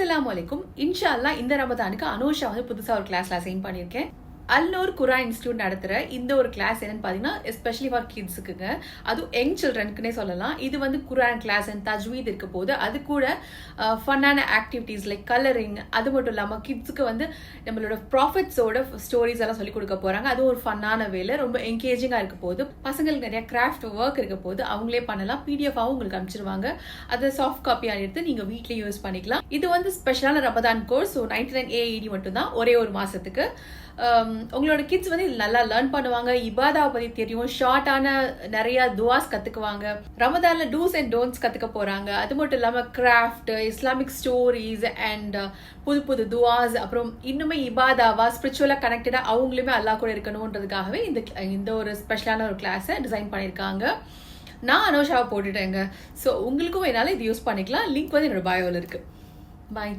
அஸ்ஸலாமு அலைக்கும். இன்ஷா அல்லாஹ் இந்த ரமதானுக்கு அனோஷா வந்து புதுசாக ஒரு கிளாஸ்ல அசைன் பண்ணியிருக்கேன். அல்நூர் குரான் இன்ஸ்டியூட் நடத்துகிற இந்த ஒரு கிளாஸ் என்னன்னு பார்த்தீங்கன்னா எஸ்பெஷலி ஃபார் கிட்ஸுக்குங்க, அதுவும் யங் சில்ட்ரனுக்குன்னே சொல்லலாம். இது வந்து குரான் கிளாஸ் அண்ட் தஜ்வீத் இருக்க போது, அது கூட ஃபன்னான ஆக்டிவிட்டீஸ் லைக் கலரிங், அது மட்டும் இல்லாமல் கிட்ஸுக்கு வந்து நம்மளோட ப்ராஃபிட்ஸோட ஸ்டோரிஸ் எல்லாம் சொல்லிக் கொடுக்க போகிறாங்க. அது ஒரு ஃபன்னான வேலை, ரொம்ப என்கேஜிங்காக இருக்க போது. பசங்களுக்கு நிறைய கிராஃப்ட் ஒர்க் இருக்க போது அவங்களே பண்ணலாம். பிடிஎஃபாகவும் உங்களுக்கு அனுப்பிச்சிருவாங்க. அதை சாஃப்ட் காப்பியாக எடுத்து நீங்கள் வீட்லேயே யூஸ் பண்ணிக்கலாம். இது வந்து ஸ்பெஷலான ரமதான் கோர்ஸ். ஸோ 99 AED மட்டும்தான் ஒரே ஒரு மாதத்துக்கு. உங்களோட கிட்ஸ் வந்து இதில் நல்லா லேர்ன் பண்ணுவாங்க. இபாதாவை பற்றி தெரியும், ஷார்ட்டான நிறைய துவாஸ் கற்றுக்குவாங்க. ரமதானில் டூஸ் அண்ட் டோன்ட்ஸ் கற்றுக்க போகிறாங்க. அது மட்டும் இல்லாமல் கிராஃப்ட், இஸ்லாமிக் ஸ்டோரிஸ் அண்ட் புது புது துவாஸ், அப்புறம் இன்னுமே இபாதாவா ஸ்பிரிச்சுவலாக கனெக்டடாக அவங்களுமே அல்லாஹ் கூட இருக்கணுன்றதுக்காகவே இந்த ஒரு ஸ்பெஷலான ஒரு கிளாஸை டிசைன் பண்ணியிருக்காங்க. நான் அனோஷாவை போட்டுட்டேங்க. ஸோ உங்களுக்கும் வேணாலும் இது யூஸ் பண்ணிக்கலாம். லிங்க் வந்து என்னோட பயோவில் இருக்குது. பாய்.